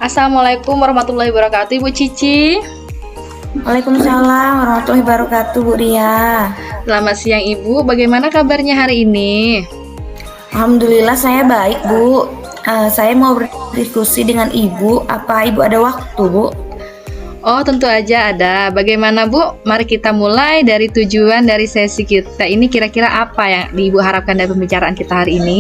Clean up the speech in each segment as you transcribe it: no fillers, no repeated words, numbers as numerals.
Assalamualaikum warahmatullahi wabarakatuh, Ibu Cici. Waalaikumsalam warahmatullahi wabarakatuh, Bu Ria. Selamat siang, Ibu. Bagaimana kabarnya hari ini? Alhamdulillah saya baik, Bu. Saya mau berdiskusi dengan Ibu. Apa Ibu ada waktu, Bu? Oh, tentu aja ada. Bagaimana, Bu? Mari kita mulai dari tujuan dari sesi kita ini. Kira-kira apa yang Ibu harapkan dari pembicaraan kita hari ini?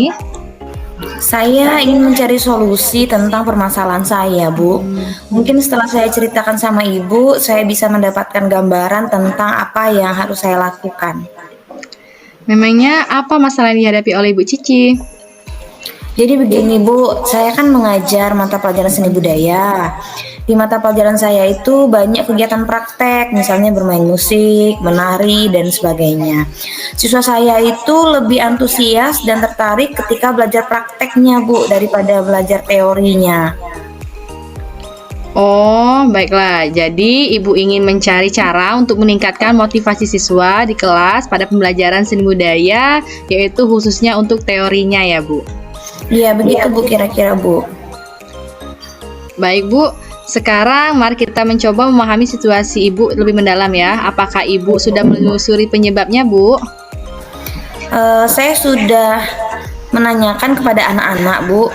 Saya ingin mencari solusi tentang permasalahan saya, Bu. Mungkin setelah saya ceritakan sama Ibu, saya bisa mendapatkan gambaran tentang apa yang harus saya lakukan. Memangnya apa masalah yang dihadapi oleh Ibu Cici? Jadi begini, Bu, saya kan mengajar mata pelajaran seni budaya. Di mata pelajaran saya itu banyak kegiatan praktek, misalnya bermain musik, menari, dan sebagainya. Siswa saya itu lebih antusias dan tertarik ketika belajar prakteknya, Bu, daripada belajar teorinya. Oh, baiklah. Jadi, Ibu ingin mencari cara untuk meningkatkan motivasi siswa di kelas pada pembelajaran seni budaya, yaitu khususnya untuk teorinya ya, Bu? Iya, begitu, Bu, kira-kira, Bu. Baik, Bu. Sekarang mari kita mencoba memahami situasi Ibu lebih mendalam ya. Apakah Ibu sudah menelusuri penyebabnya, Bu? Saya sudah menanyakan kepada anak-anak, Bu,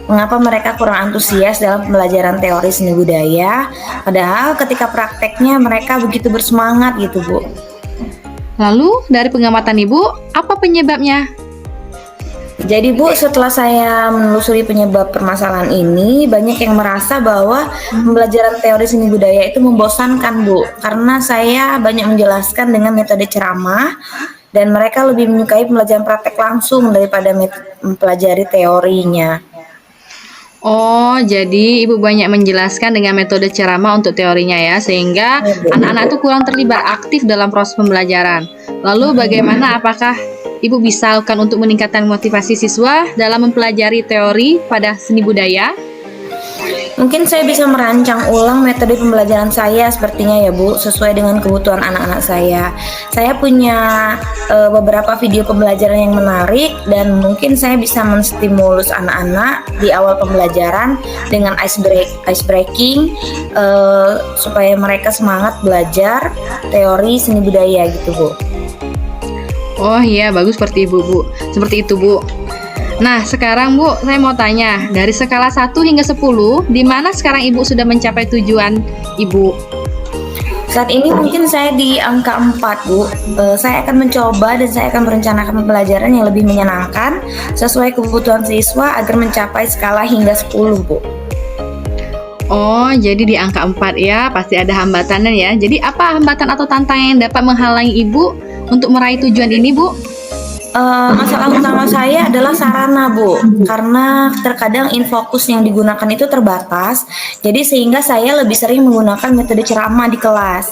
mengapa mereka kurang antusias dalam pembelajaran teori seni budaya, padahal ketika prakteknya mereka begitu bersemangat gitu, Bu. Lalu, dari pengamatan Ibu, apa penyebabnya? Jadi, Bu, setelah saya menelusuri penyebab permasalahan ini, banyak yang merasa bahwa pembelajaran teori seni budaya itu membosankan, Bu, karena saya banyak menjelaskan dengan metode ceramah dan mereka lebih menyukai pembelajaran praktek langsung daripada mempelajari teorinya. Oh, jadi Ibu banyak menjelaskan dengan metode ceramah untuk teorinya ya, sehingga anak-anak itu kurang terlibat aktif dalam proses pembelajaran. Lalu bagaimana, apakah Ibu bisa lakukan untuk meningkatkan motivasi siswa dalam mempelajari teori pada seni budaya? Mungkin saya bisa merancang ulang metode pembelajaran saya sepertinya ya, Bu, sesuai dengan kebutuhan anak-anak saya. Saya punya beberapa video pembelajaran yang menarik dan mungkin saya bisa menstimulus anak-anak di awal pembelajaran dengan ice breaking supaya mereka semangat belajar teori seni budaya gitu, Bu. Oh iya, bagus seperti Ibu, Bu. Seperti itu, Bu. Nah, sekarang Bu, saya mau tanya, dari skala 1 hingga 10, di mana sekarang Ibu sudah mencapai tujuan Ibu? Saat ini mungkin saya di angka 4, Bu. Saya akan mencoba dan saya akan merencanakan pembelajaran yang lebih menyenangkan sesuai kebutuhan siswa agar mencapai skala hingga 10, Bu. Oh, jadi di angka 4 ya, pasti ada hambatannya ya. Jadi apa hambatan atau tantangan yang dapat menghalangi Ibu untuk meraih tujuan ini, Bu? Masalah utama saya adalah sarana, Bu, karena terkadang infokus yang digunakan itu terbatas, jadi sehingga saya lebih sering menggunakan metode ceramah di kelas.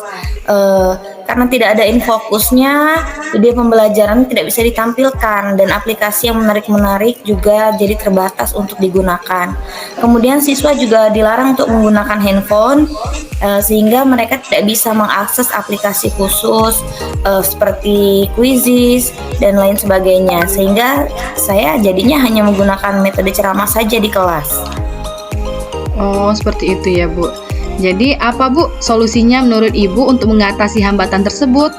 Karena tidak ada infokusnya, video pembelajaran tidak bisa ditampilkan dan aplikasi yang menarik-menarik juga jadi terbatas untuk digunakan. Kemudian siswa juga dilarang untuk menggunakan handphone, sehingga mereka tidak bisa mengakses aplikasi khusus seperti Quizizz dan lain sebagainya, sehingga saya jadinya hanya menggunakan metode ceramah saja di kelas. Oh, seperti itu ya, Bu. Jadi apa, Bu, solusinya menurut Ibu untuk mengatasi hambatan tersebut?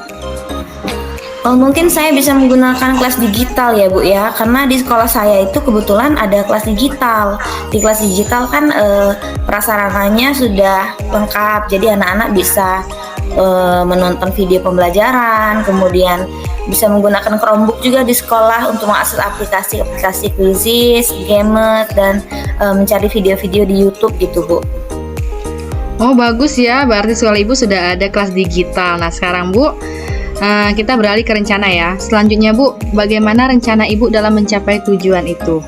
Mungkin saya bisa menggunakan kelas digital ya, Bu ya, karena di sekolah saya itu kebetulan ada kelas digital. Di kelas digital kan prasarananya sudah lengkap, jadi anak-anak bisa menonton video pembelajaran, kemudian bisa menggunakan Chromebook juga di sekolah untuk mengakses aplikasi-aplikasi Quizizz, Gamet, dan mencari video-video di YouTube gitu, Bu. Oh, bagus ya, berarti sekolah Ibu sudah ada kelas digital. Nah, sekarang Bu, Kita beralih ke rencana ya. Selanjutnya Bu, bagaimana rencana Ibu dalam mencapai tujuan itu?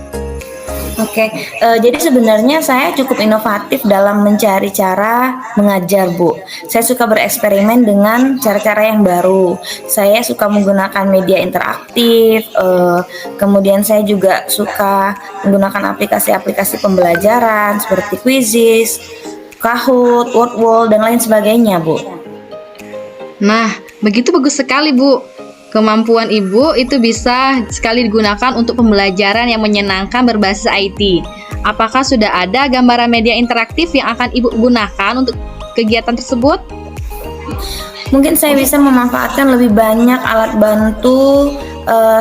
Oke, jadi sebenarnya saya cukup inovatif dalam mencari cara mengajar, Bu. Saya suka bereksperimen dengan cara-cara yang baru. Saya suka menggunakan media interaktif, kemudian saya juga suka menggunakan aplikasi-aplikasi pembelajaran seperti Quizizz, Kahoot, Wordwall, dan lain sebagainya, Bu. Nah, begitu bagus sekali Bu. Kemampuan Ibu itu bisa sekali digunakan untuk pembelajaran yang menyenangkan berbasis IT. Apakah sudah ada gambaran media interaktif yang akan Ibu gunakan untuk kegiatan tersebut? Mungkin saya bisa memanfaatkan lebih banyak alat bantu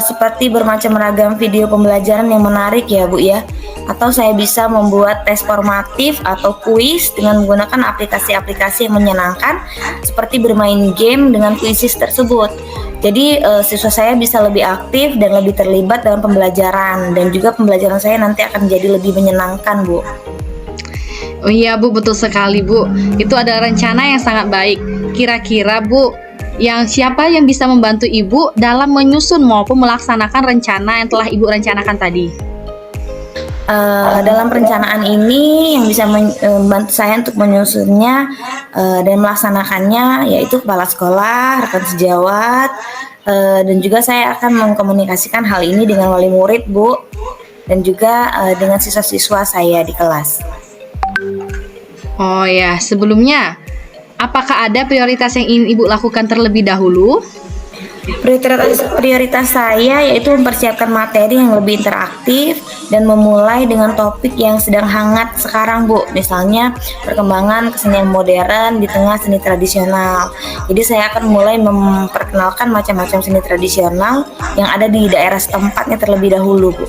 seperti bermacam ragam video pembelajaran yang menarik ya Bu ya. Atau saya bisa membuat tes formatif atau kuis dengan menggunakan aplikasi-aplikasi yang menyenangkan seperti bermain game dengan Quizizz tersebut. Jadi siswa saya bisa lebih aktif dan lebih terlibat dalam pembelajaran, dan juga pembelajaran saya nanti akan jadi lebih menyenangkan, Bu. Oh iya Bu, betul sekali Bu. Itu adalah rencana yang sangat baik. Kira-kira Bu, siapa yang bisa membantu Ibu dalam menyusun maupun melaksanakan rencana yang telah Ibu rencanakan tadi? Dalam perencanaan ini yang bisa membantu saya untuk menyusunnya dan melaksanakannya yaitu kepala sekolah, rekan sejawat, dan juga saya akan mengkomunikasikan hal ini dengan wali murid, Bu, dan juga dengan siswa-siswa saya di kelas. Oh ya, sebelumnya, apakah ada prioritas yang ingin Ibu lakukan terlebih dahulu? Prioritas saya yaitu mempersiapkan materi yang lebih interaktif dan memulai dengan topik yang sedang hangat sekarang, Bu. Misalnya perkembangan kesenian modern di tengah seni tradisional. Jadi saya akan mulai memperkenalkan macam-macam seni tradisional yang ada di daerah setempatnya terlebih dahulu, Bu.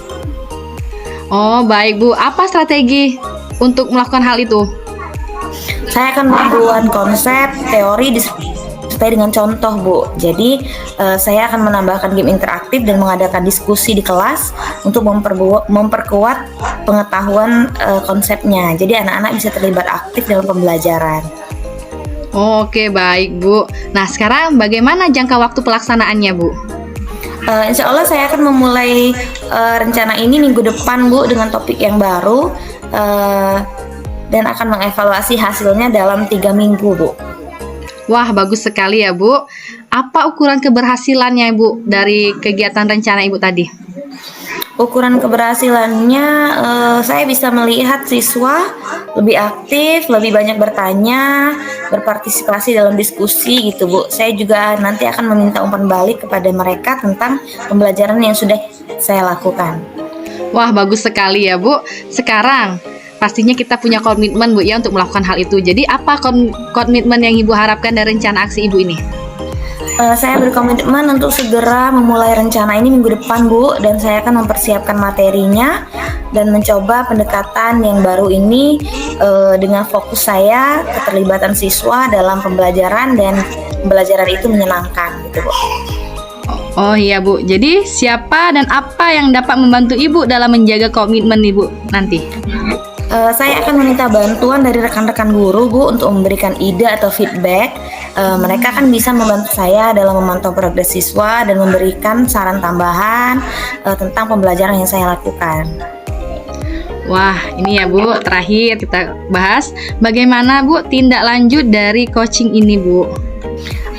Oh baik Bu, apa strategi untuk melakukan hal itu? Saya akan membuat konsep, teori disertai dengan contoh, Bu. Jadi saya akan menambahkan game interaktif dan mengadakan diskusi di kelas untuk memperkuat pengetahuan konsepnya. Jadi anak-anak bisa terlibat aktif dalam pembelajaran. Oke baik Bu. Nah sekarang bagaimana jangka waktu pelaksanaannya Bu? Insya Allah saya akan memulai rencana ini minggu depan, Bu, dengan topik yang baru dan akan mengevaluasi hasilnya dalam 3 minggu, Bu. Wah, bagus sekali ya, Bu. Apa ukuran keberhasilannya, Bu, dari kegiatan rencana Ibu tadi? Ukuran keberhasilannya, saya bisa melihat siswa lebih aktif, lebih banyak bertanya, berpartisipasi dalam diskusi gitu, Bu. Saya juga nanti akan meminta umpan balik kepada mereka tentang pembelajaran yang sudah saya lakukan. Wah, bagus sekali ya, Bu. Sekarang pastinya kita punya komitmen Bu ya untuk melakukan hal itu. Jadi apa komitmen yang Ibu harapkan dari rencana aksi Ibu ini? Saya berkomitmen untuk segera memulai rencana ini minggu depan, Bu, dan saya akan mempersiapkan materinya dan mencoba pendekatan yang baru ini dengan fokus saya keterlibatan siswa dalam pembelajaran dan pembelajaran itu menyenangkan gitu, Bu. Oh iya Bu, jadi siapa dan apa yang dapat membantu Ibu dalam menjaga komitmen Ibu nanti? Saya akan meminta bantuan dari rekan-rekan guru, Bu, untuk memberikan ide atau feedback. Mereka kan bisa membantu saya dalam memantau progres siswa dan memberikan saran tambahan tentang pembelajaran yang saya lakukan. Wah, ini ya Bu, terakhir kita bahas bagaimana Bu tindak lanjut dari coaching ini, Bu.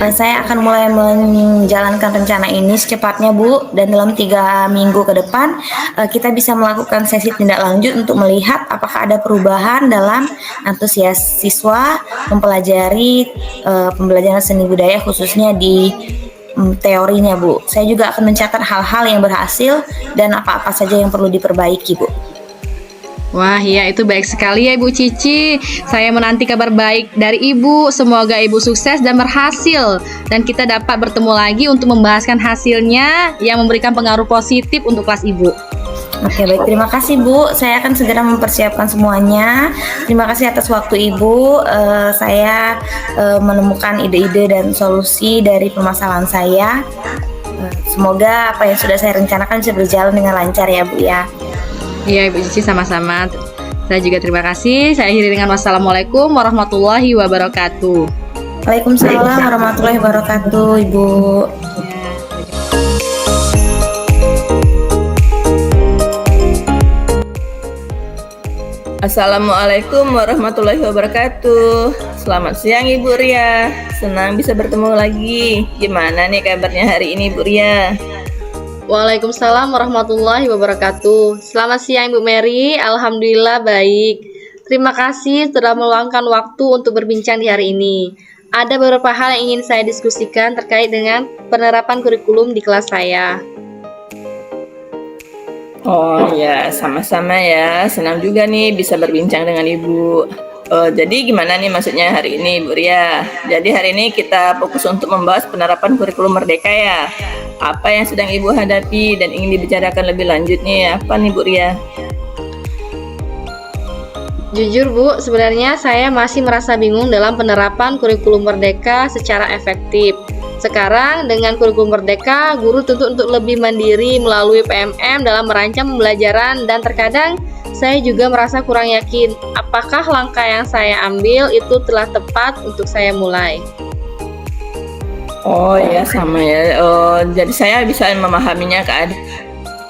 Saya akan mulai menjalankan rencana ini secepatnya, Bu, dan dalam 3 minggu ke depan kita bisa melakukan sesi tindak lanjut untuk melihat apakah ada perubahan dalam antusias siswa mempelajari pembelajaran seni budaya khususnya di teorinya, Bu. Saya juga akan mencatat hal-hal yang berhasil dan apa-apa saja yang perlu diperbaiki, Bu. Wah, ya itu baik sekali ya Ibu Cici. Saya menanti kabar baik dari Ibu. Semoga Ibu sukses dan berhasil. Dan kita dapat bertemu lagi untuk membahaskan hasilnya yang memberikan pengaruh positif untuk kelas Ibu. Oke, baik. Terima kasih, Bu. Saya akan segera mempersiapkan semuanya. Terima kasih atas waktu Ibu. Saya menemukan ide-ide dan solusi dari permasalahan saya. Semoga apa yang sudah saya rencanakan bisa berjalan dengan lancar ya, Bu ya. Iya Ibu Cici, sama-sama. Saya juga terima kasih. Saya akhiri dengan wassalamualaikum warahmatullahi wabarakatuh. Waalaikumsalam warahmatullahi wabarakatuh, Ibu. Assalamualaikum warahmatullahi wabarakatuh. Selamat siang Ibu Ria. Senang bisa bertemu lagi. Gimana nih kabarnya hari ini Bu Ria? Waalaikumsalam warahmatullahi wabarakatuh. Selamat siang Ibu Mary, Alhamdulillah baik. Terima kasih telah meluangkan waktu untuk berbincang di hari ini. Ada beberapa hal yang ingin saya diskusikan terkait dengan penerapan kurikulum di kelas saya. Oh ya, sama-sama ya. Senang juga nih bisa berbincang dengan Ibu. Jadi gimana nih maksudnya hari ini Bu Ria? Jadi hari ini kita fokus untuk membahas penerapan kurikulum Merdeka ya. Apa yang sedang Ibu hadapi dan ingin dibicarakan lebih lanjut nih? Apa nih Bu Ria? Jujur Bu, sebenarnya saya masih merasa bingung dalam penerapan kurikulum Merdeka secara efektif. Sekarang dengan kurikulum Merdeka, guru tuntut untuk lebih mandiri melalui PMM dalam merancang pembelajaran dan terkadang saya juga merasa kurang yakin apakah langkah yang saya ambil itu telah tepat untuk saya mulai. Oh ya sama ya. Jadi saya bisa memahaminya keadaan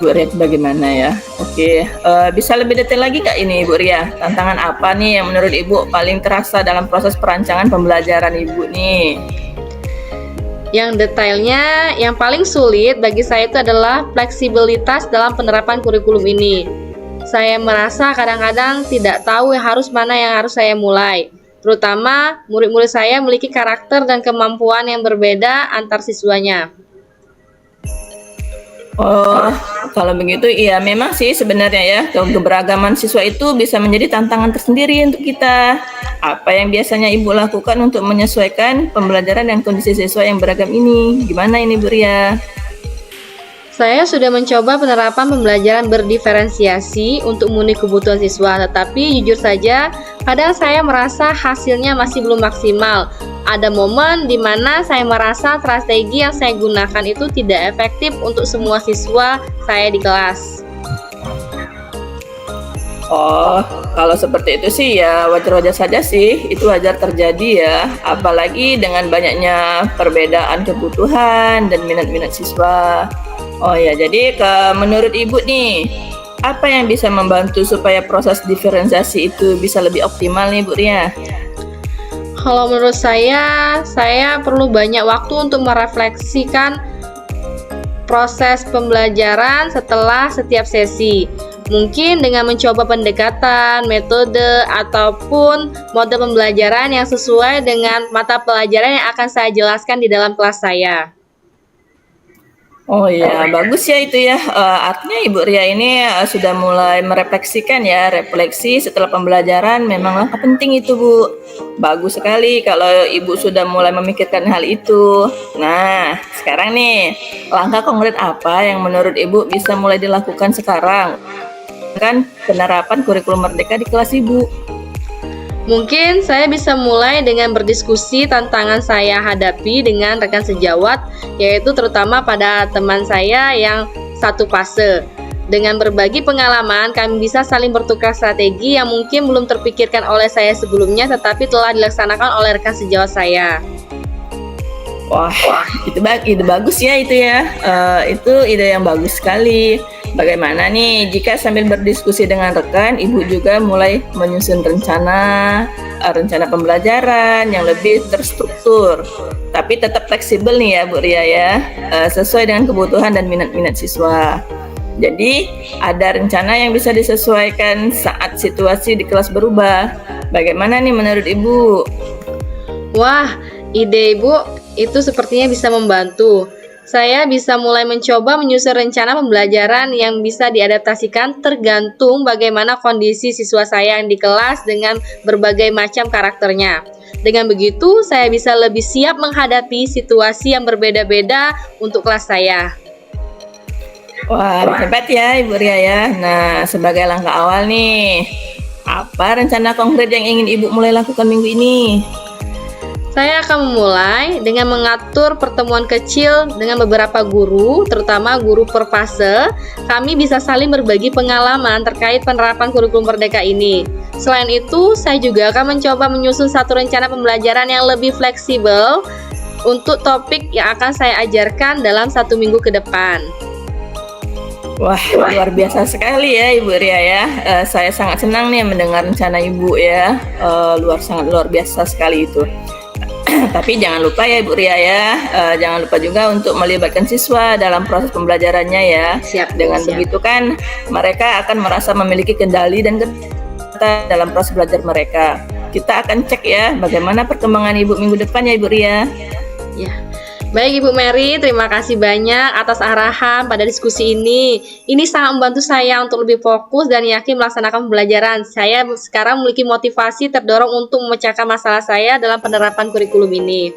Bu Ria bagaimana ya. Oke, bisa lebih detail lagi nggak ini Bu Ria? Tantangan apa nih yang menurut Ibu paling terasa dalam proses perancangan pembelajaran Ibu nih? Yang detailnya, yang paling sulit bagi saya itu adalah fleksibilitas dalam penerapan kurikulum ini. Saya merasa kadang-kadang tidak tahu mana yang harus saya mulai. Terutama murid-murid saya memiliki karakter dan kemampuan yang berbeda antar siswanya. Oh, kalau begitu iya memang sih sebenarnya ya keberagaman siswa itu bisa menjadi tantangan tersendiri untuk kita. Apa yang biasanya Ibu lakukan untuk menyesuaikan pembelajaran dan kondisi siswa yang beragam ini? Gimana ini Bu Ria? Saya sudah mencoba penerapan pembelajaran berdiferensiasi untuk memenuhi kebutuhan siswa, tetapi jujur saja, kadang saya merasa hasilnya masih belum maksimal. Ada momen di mana saya merasa strategi yang saya gunakan itu tidak efektif untuk semua siswa saya di kelas. Oh, kalau seperti itu sih ya wajar-wajar saja sih, itu wajar terjadi ya, apalagi dengan banyaknya perbedaan kebutuhan dan minat-minat siswa. Oh ya, jadi menurut Ibu nih, apa yang bisa membantu supaya proses diferensiasi itu bisa lebih optimal nih Bu Ria? Kalau menurut saya perlu banyak waktu untuk merefleksikan proses pembelajaran setelah setiap sesi. Mungkin dengan mencoba pendekatan, metode, ataupun mode pembelajaran yang sesuai dengan mata pelajaran yang akan saya jelaskan di dalam kelas saya. Oh ya, bagus ya itu ya. Artinya Ibu Ria ini sudah mulai merefleksikan ya, refleksi setelah pembelajaran memang langkah penting itu Bu. Bagus sekali kalau Ibu sudah mulai memikirkan hal itu. Nah, sekarang nih, langkah konkret apa yang menurut Ibu bisa mulai dilakukan sekarang? Kan penerapan kurikulum Merdeka di kelas Ibu. Mungkin saya bisa mulai dengan berdiskusi tantangan saya hadapi dengan rekan sejawat, yaitu terutama pada teman saya yang satu fase. Dengan berbagi pengalaman, kami bisa saling bertukar strategi yang mungkin belum terpikirkan oleh saya sebelumnya, tetapi telah dilaksanakan oleh rekan sejawat saya. Wah, itu bagus ya itu ya. Itu ide yang bagus sekali. Bagaimana nih jika sambil berdiskusi dengan rekan, Ibu juga mulai menyusun rencana pembelajaran yang lebih terstruktur, tapi tetap fleksibel nih ya Bu Ria ya, sesuai dengan kebutuhan dan minat-minat siswa. Jadi ada rencana yang bisa disesuaikan saat situasi di kelas berubah. Bagaimana nih menurut Ibu? Wah, ide Ibu itu sepertinya bisa membantu. Saya bisa mulai mencoba menyusun rencana pembelajaran yang bisa diadaptasikan tergantung bagaimana kondisi siswa saya yang di kelas dengan berbagai macam karakternya. Dengan begitu, saya bisa lebih siap menghadapi situasi yang berbeda-beda untuk kelas saya. Wah, hebat ya Ibu Ria ya. Nah, sebagai langkah awal nih, apa rencana konkret yang ingin Ibu mulai lakukan minggu ini? Saya akan memulai dengan mengatur pertemuan kecil dengan beberapa guru, terutama guru per fase. Kami bisa saling berbagi pengalaman terkait penerapan kurikulum Merdeka ini. Selain itu, saya juga akan mencoba menyusun satu rencana pembelajaran yang lebih fleksibel untuk topik yang akan saya ajarkan dalam 1 minggu ke depan. Wah, luar biasa sekali ya Ibu Ria ya. Saya sangat senang nih mendengar rencana Ibu ya. Sangat luar biasa sekali itu. Tapi jangan lupa ya Ibu Ria ya, jangan lupa juga untuk melibatkan siswa dalam proses pembelajarannya ya. Siap, Dengan siap. begitu kan mereka akan merasa memiliki kendali dan keterlibatan dalam proses belajar mereka. Kita akan cek ya bagaimana perkembangan Ibu minggu depan ya Ibu Ria. Ya. Baik Ibu Mary, terima kasih banyak atas arahan pada diskusi ini. Ini sangat membantu saya untuk lebih fokus dan yakin melaksanakan pembelajaran. Saya sekarang memiliki motivasi terdorong untuk memecahkan masalah saya dalam penerapan kurikulum ini.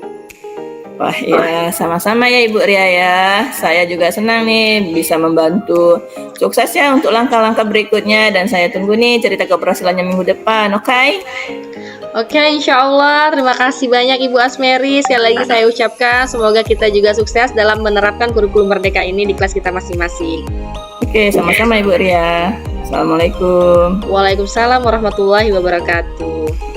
Wah ya, sama-sama ya Ibu Ria ya. Saya juga senang nih bisa membantu. Sukses ya untuk langkah-langkah berikutnya dan saya tunggu nih cerita keberhasilannya minggu depan, oke? Oke, insya Allah. Terima kasih banyak Ibu Asmeri. Sekali lagi saya ucapkan semoga kita juga sukses dalam menerapkan kurikulum Merdeka ini di kelas kita masing-masing. Oke, sama-sama Ibu Ria. Assalamualaikum. Waalaikumsalam warahmatullahi wabarakatuh.